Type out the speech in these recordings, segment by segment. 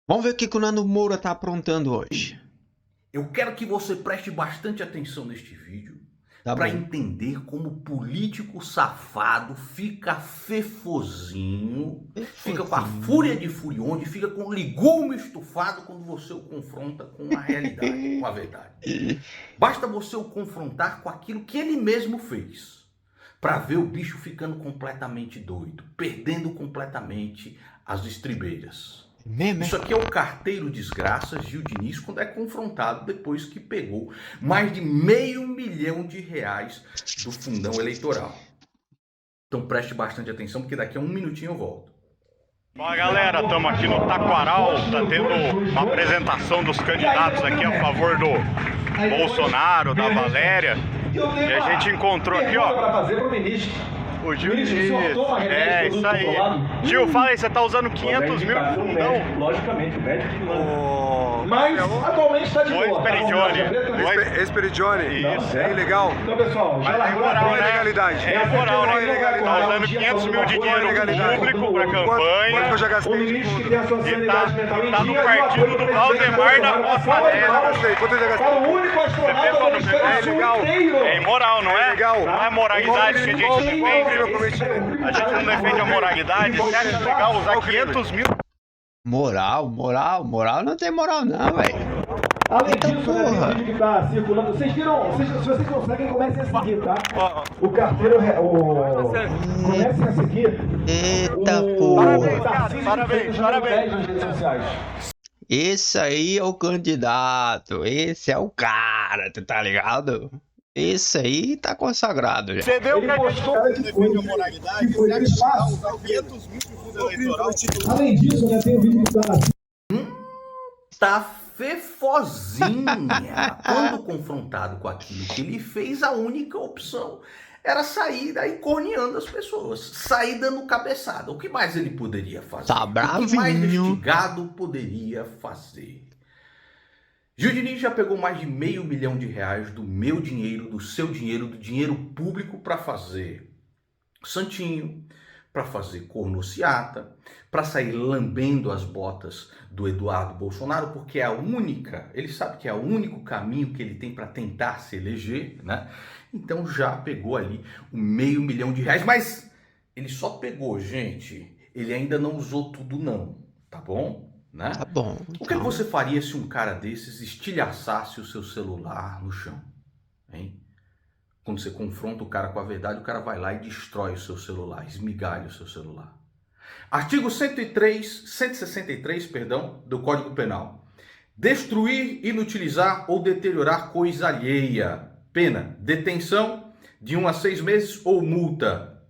Vamos ver o que o Nando Moura tá aprontando hoje. Eu quero que você preste bastante atenção neste vídeo Tá para bom. entender como o político safado fica fefozinho, fica com a fúria de furionde, fica com o ligume estufado quando você o confronta com a realidade, com a verdade. Basta você o confrontar com aquilo que ele mesmo fez, para ver o bicho ficando completamente doido, perdendo completamente as estribeiras. Mesmo, Isso aqui é o carteiro desgraça Gil Diniz quando é confrontado depois que pegou mais de R$500 milhão do fundão eleitoral. Então preste bastante atenção porque daqui a um minutinho eu volto. Fala galera, estamos aqui no Taquaral, tá tendo uma apresentação dos candidatos aqui a favor do Bolsonaro, da Valéria. E a gente encontrou aqui, ó, o Gil Diniz. É, isso aí. Gil, fala aí, você tá usando 500 mil de fundão? Logicamente, o médico que manda. Mas atualmente está de boa. Esperidione. Isso. É ilegal. Então, pessoal, já Mas é largou imoral, a né? ilegalidade. É imoral, Não é né? ilegalidade. Tá usando 500 mil de dinheiro público pra Quanto campanha. eu já O gastei de ministro que tudo? tem a sua E sanidade mental em tá no dia, partido e o apoio do Valdemar da Bolsonaro. Roça. Quanto eu já gastei? Para o único astronauta do hemisfério É sul legal. inteiro. É imoral, não é? legal. Não é moralidade que a gente defende. A gente não defende a moralidade. Você acha legal usar 500 mil? Moral não tem moral não, velho. Além Eita disso, né, porra. tem vídeo que tá circulando. Vocês viram? Se vocês conseguem, comecem a seguir, tá? O carteiro. Comecem a seguir. Eita o porra. Tarcísio Parabéns, Freitas parabéns. nas redes sociais. Esse aí é o candidato. Esse é o cara, tu tá ligado? Esse aí tá consagrado já. Você deu Ele que a gente postou que foi espaço. usar 500 mil de fundo eleitoral? Além disso, né, tem um vídeo que tá. Tá fefozinha. Quando confrontado com aquilo que ele fez, a única opção era sair daí corneando as pessoas, sair dando cabeçada. O que mais ele poderia fazer? Tá O que mais bravinho. investigado poderia fazer? Gil Diniz já pegou mais de R$500 milhão do meu dinheiro, do seu dinheiro, do dinheiro público para fazer santinho, para fazer cornociata, para sair lambendo as botas do Eduardo Bolsonaro, porque é a única, ele sabe que é o único caminho que ele tem para tentar se eleger, né? Então já pegou ali R$500 milhão, mas ele só pegou, gente, ele ainda não usou tudo não, tá bom? Né? Tá bom. O que Então. você faria se um cara desses estilhaçasse o seu celular no chão, hein? Quando você confronta o cara com a verdade, o cara vai lá e destrói o seu celular, esmigalha o seu celular. Artigo 163, do Código Penal. Destruir, inutilizar ou deteriorar coisa alheia. Pena, detenção de 1 a 6 meses ou multa.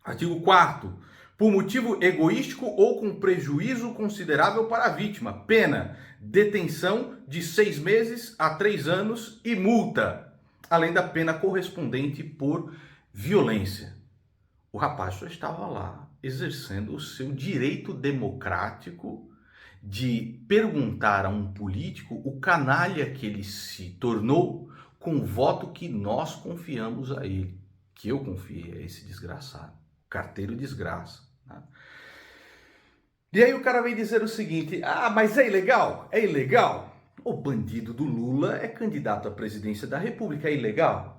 Artigo 4º. Por motivo egoístico ou com prejuízo considerável para a vítima. Pena, detenção de 6 meses a 3 anos e multa. Além da pena correspondente por violência. O rapaz só estava lá exercendo o seu direito democrático de perguntar a um político o canalha que ele se tornou com o voto que nós confiamos a ele. Que eu confiei a esse desgraçado. Carteiro desgraça. Né? E aí o cara vem dizer o seguinte, mas é ilegal? É ilegal? O bandido do Lula é candidato à presidência da República, é ilegal?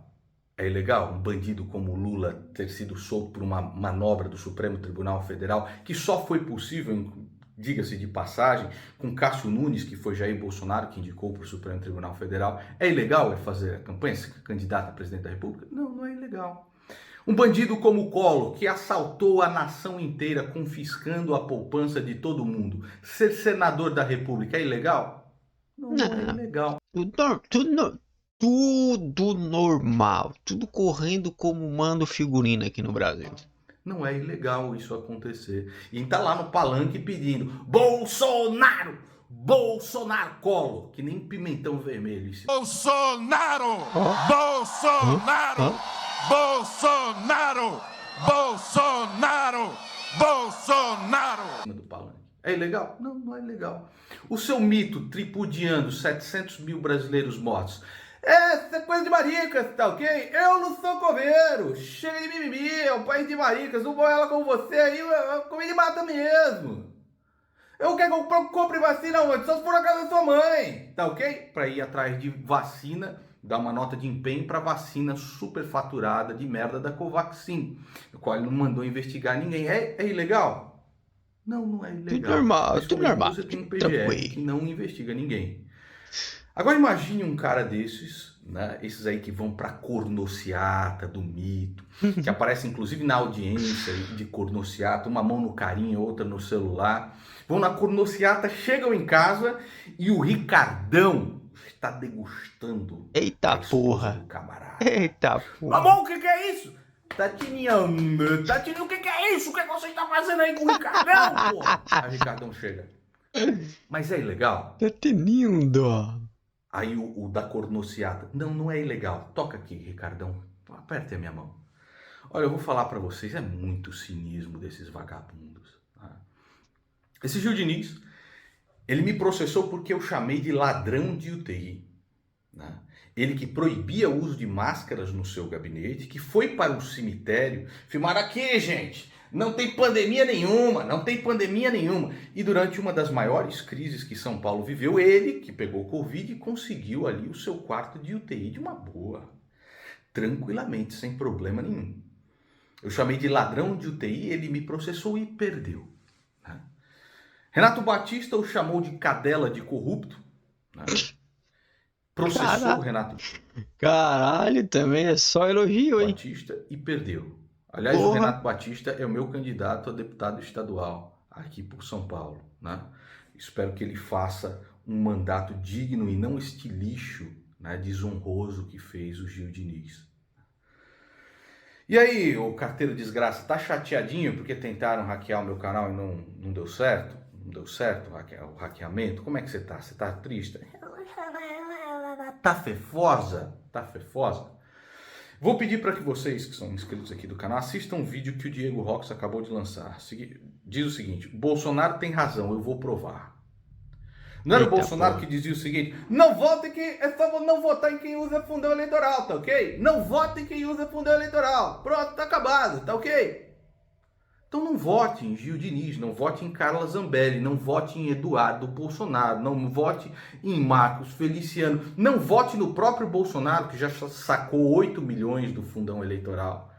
É ilegal um bandido como o Lula ter sido solto por uma manobra do Supremo Tribunal Federal, que só foi possível, diga-se de passagem, com Cássio Nunes, que foi Jair Bolsonaro que indicou para o Supremo Tribunal Federal. É ilegal ele fazer a campanha, ser candidato a presidente da República? Não, não é ilegal. Um bandido como o Collor, que assaltou a nação inteira, confiscando a poupança de todo mundo, ser senador da República, é ilegal? Não, não é ilegal. Tudo normal. Tudo correndo como manda o figurino aqui no Brasil. Não é ilegal isso acontecer. E tá lá no palanque pedindo Bolsonaro! Bolsonaro, Collor, que nem pimentão vermelho. Bolsonaro! Bolsonaro! Bolsonaro! Bolsonaro! Bolsonaro! Do palanque. É ilegal? Não, não é legal. O seu mito tripudiando 700 mil brasileiros mortos. Essa é coisa de maricas, tá ok? Eu não sou coveiro. Chega de mimimi, é o país de maricas. Não vou ela com você aí, comer de mata mesmo. Eu quero que eu compre vacina onde? Só se for na casa da sua mãe, tá ok? Para ir atrás de vacina, dar uma nota de empenho para vacina superfaturada de merda da Covaxin, o qual ele não mandou investigar ninguém. É ilegal? Não, não é ilegal. Tudo normal, tudo normal. Você tem um PGR Tranquilo. que não investiga ninguém. Agora imagine um cara desses, né? Esses aí que vão pra cornociata do mito, que aparece inclusive na audiência de cornociata, uma mão no carinho, outra no celular. Vão na cornociata, chegam em casa e o Ricardão está degustando. Eita a esposa porra. do camarada. Eita porra. Amor, o que é isso? Tatininha, o que é isso? O que você está fazendo aí com o Ricardão, porra? Aí o Ricardão chega. Mas é ilegal? Tá tenindo. Aí o da cornociata, não é ilegal. Toca aqui, Ricardão, aperte a minha mão. Olha, eu vou falar pra vocês, é muito cinismo desses vagabundos. Tá? Esse Gil Diniz, ele me processou porque eu chamei de ladrão de UTI. Né? Ele que proibia o uso de máscaras no seu gabinete, que foi para o cemitério, filmar aqui, gente, não tem pandemia nenhuma, não tem pandemia nenhuma. E durante uma das maiores crises que São Paulo viveu, ele, que pegou Covid, conseguiu ali o seu quarto de UTI de uma boa, tranquilamente, sem problema nenhum. Eu chamei de ladrão de UTI, ele me processou e perdeu. Né? Renato Batista o chamou de cadela de corrupto, né? Processou Caralho. o Renato Caralho, também é só elogio, hein? Batista e perdeu. Aliás, Porra. o Renato Batista é o meu candidato a deputado estadual aqui por São Paulo, né? Espero que ele faça um mandato digno e não este lixo, né, desonroso que fez o Gil Diniz. E aí, ô carteiro desgraça, tá chateadinho porque tentaram hackear o meu canal e não deu certo? Não deu certo o hackeamento? Como é que você tá? Você tá triste? Tá fefosa? Tá fefosa? Vou pedir para que vocês que são inscritos aqui do canal assistam um vídeo que o Diego Rox acabou de lançar. Diz o seguinte: Bolsonaro tem razão, eu vou provar. Não era o Bolsonaro que dizia o seguinte: não vote que é só não votar em quem usa fundão eleitoral, tá ok? Não vote em quem usa fundão eleitoral. Pronto, tá acabado, tá ok? Então não vote em Gil Diniz, não vote em Carla Zambelli, não vote em Eduardo Bolsonaro, não vote em Marcos Feliciano, não vote no próprio Bolsonaro, que já sacou 8 milhões do fundão eleitoral.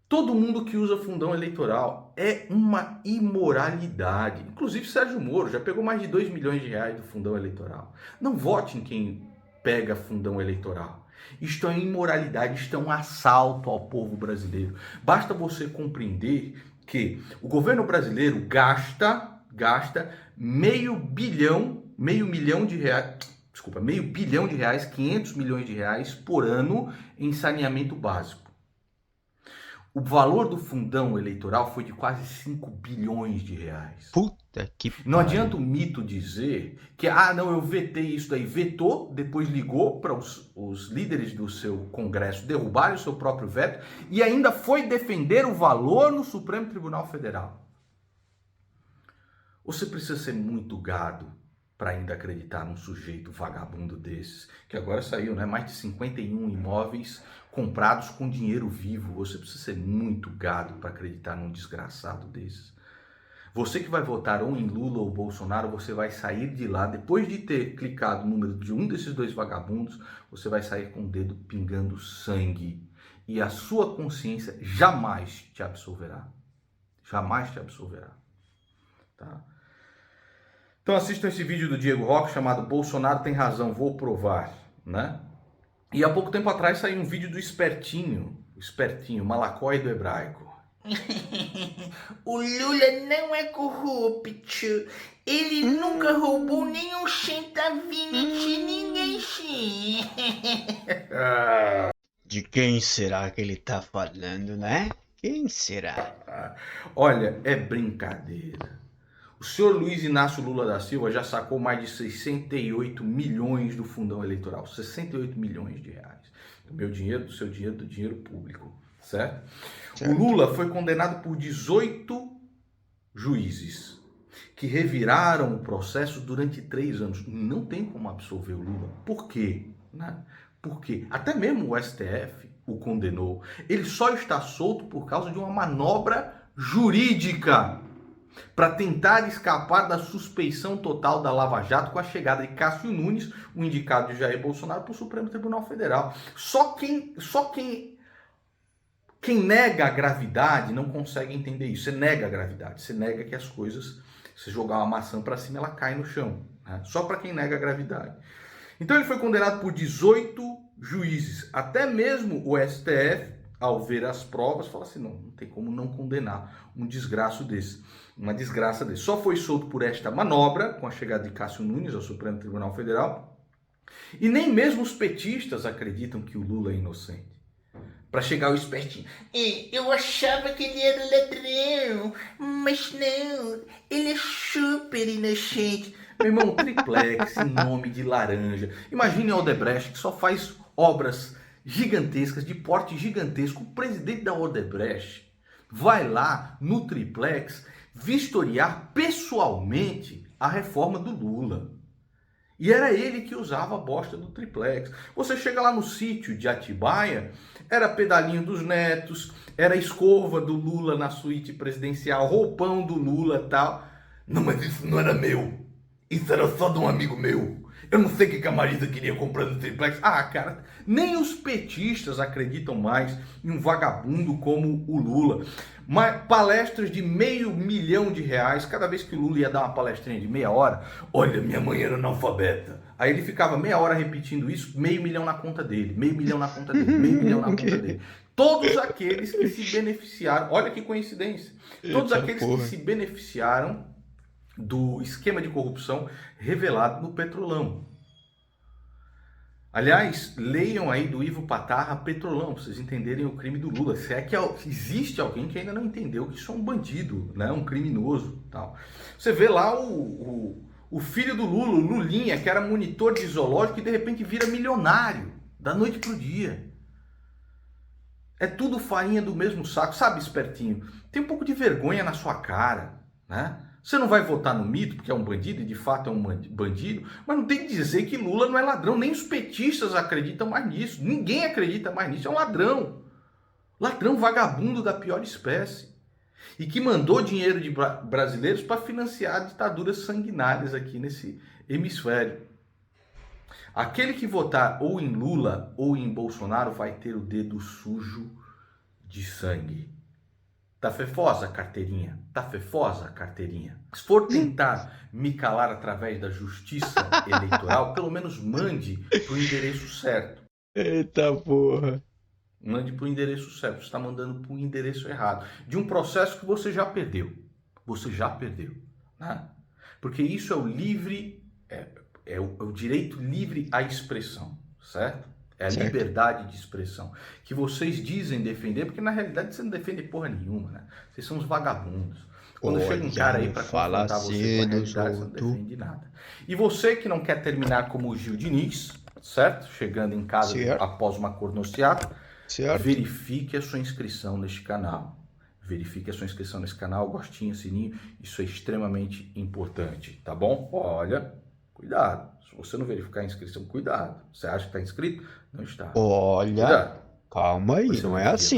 Todo mundo que usa fundão eleitoral é uma imoralidade. Inclusive Sérgio Moro já pegou mais de 2 milhões de reais do fundão eleitoral. Não vote em quem pega fundão eleitoral. Isto é imoralidade, isto é um assalto ao povo brasileiro. Basta você compreender que o governo brasileiro gasta meio bilhão de reais, 500 milhões de reais por ano em saneamento básico. O valor do fundão eleitoral foi de quase 5 bilhões de reais. Puta que Não adianta o mito dizer que, não, eu vetei isso daí. Vetou, depois ligou para os líderes do seu congresso derrubarem o seu próprio veto e ainda foi defender o valor no Supremo Tribunal Federal. Você precisa ser muito gado para ainda acreditar num sujeito vagabundo desses, que agora saiu, né? Mais de 51 imóveis comprados com dinheiro vivo. Você precisa ser muito gado para acreditar num desgraçado desses. Você que vai votar ou em Lula ou Bolsonaro, você vai sair de lá, depois de ter clicado no número de um desses dois vagabundos, você vai sair com o dedo pingando sangue. E a sua consciência jamais te absolverá. Jamais te absolverá. Tá? Então assistam esse vídeo do Diego Rox chamado Bolsonaro tem razão, vou provar, né? E há pouco tempo atrás saiu um vídeo do Espertinho, Malacói do hebraico. O Lula não é corrupto. Ele nunca roubou nem um centavinho de ninguém. De quem será que ele tá falando, né? Quem será? Olha, é brincadeira. O senhor Luiz Inácio Lula da Silva já sacou mais de 68 milhões do fundão eleitoral. 68 milhões de reais. Do meu dinheiro, do seu dinheiro, do dinheiro público. Certo? O Lula foi condenado por 18 juízes que reviraram o processo durante 3 anos. Não tem como absolver o Lula. Por quê? Né? Porque até mesmo o STF o condenou. Ele só está solto por causa de uma manobra jurídica. para tentar escapar da suspeição total da Lava Jato com a chegada de Cássio Nunes, o indicado de Jair Bolsonaro, para o Supremo Tribunal Federal. Só quem nega a gravidade não consegue entender isso. Você nega a gravidade, você nega que as coisas, se jogar uma maçã para cima, ela cai no chão. Né? Só para quem nega a gravidade. Então ele foi condenado por 18 juízes. Até mesmo o STF, ao ver as provas, fala assim, não tem como não condenar uma desgraça desse. Só foi solto por esta manobra, com a chegada de Cássio Nunes ao Supremo Tribunal Federal. E nem mesmo os petistas acreditam que o Lula é inocente. Para chegar o espertinho. Eu achava que ele era ladrão, mas não, ele é super inocente. Meu irmão, triplex em nome de laranja. Imagine a Odebrecht, que só faz obras gigantescas, de porte gigantesco. O presidente da Odebrecht vai lá no triplex vistoriar pessoalmente a reforma do Lula. E era ele que usava a bosta do triplex. Você chega lá no sítio de Atibaia, era pedalinho dos netos, era escova do Lula na suíte presidencial, roupão do Lula e tal. Não, mas isso não era meu. Isso era só de um amigo meu. Eu não sei o que a Marisa queria comprando triplex. Ah, cara, nem os petistas acreditam mais em um vagabundo como o Lula. Mas palestras de R$500 mil, cada vez que o Lula ia dar uma palestrinha de meia hora, olha, minha mãe era analfabeta. Aí ele ficava meia hora repetindo isso, R$500 mil na conta dele, R$500 mil na conta dele, R$500 mil na conta dele. Todos aqueles que se beneficiaram, olha que coincidência, todos aqueles que se beneficiaram do esquema de corrupção revelado no Petrolão. Aliás, leiam aí do Ivo Patarra Petrolão, para vocês entenderem o crime do Lula. Se é que existe alguém que ainda não entendeu que isso é um bandido, né? Um criminoso. Tal. Você vê lá o filho do Lula, o Lulinha, que era monitor de zoológico e de repente vira milionário, da noite pro dia. É tudo farinha do mesmo saco, sabe, espertinho? Tem um pouco de vergonha na sua cara, né? Você não vai votar no mito porque é um bandido, e de fato é um bandido, mas não tem que dizer que Lula não é ladrão. Nem os petistas acreditam mais nisso. Ninguém acredita mais nisso. É um ladrão. Ladrão vagabundo da pior espécie. E que mandou dinheiro de brasileiros para financiar ditaduras sanguinárias aqui nesse hemisfério. Aquele que votar ou em Lula ou em Bolsonaro vai ter o dedo sujo de sangue. Tá fefosa, carteirinha? Tá fefosa, carteirinha? Se for tentar me calar através da justiça eleitoral, pelo menos mande pro endereço certo. Eita porra. Mande pro endereço certo. Você está mandando pro endereço errado. De um processo que você já perdeu. Você já perdeu. Né? Porque isso é o livre... É o direito livre à expressão. Certo? É a liberdade de expressão que vocês dizem defender, porque na realidade você não defende porra nenhuma, né? Vocês são uns vagabundos. Quando chega um cara aí pra confrontar você com a realidade, você não defende nada. E você que não quer terminar como o Gil Diniz, certo? Chegando em casa após uma cornociata, verifique a sua inscrição neste canal. Verifique a sua inscrição nesse canal, gostinho, sininho, isso é extremamente importante, tá bom? Olha, cuidado. Se você não verificar a inscrição, cuidado. Você acha que está inscrito? Não está. Olha, cuidado. Calma aí, não é assim.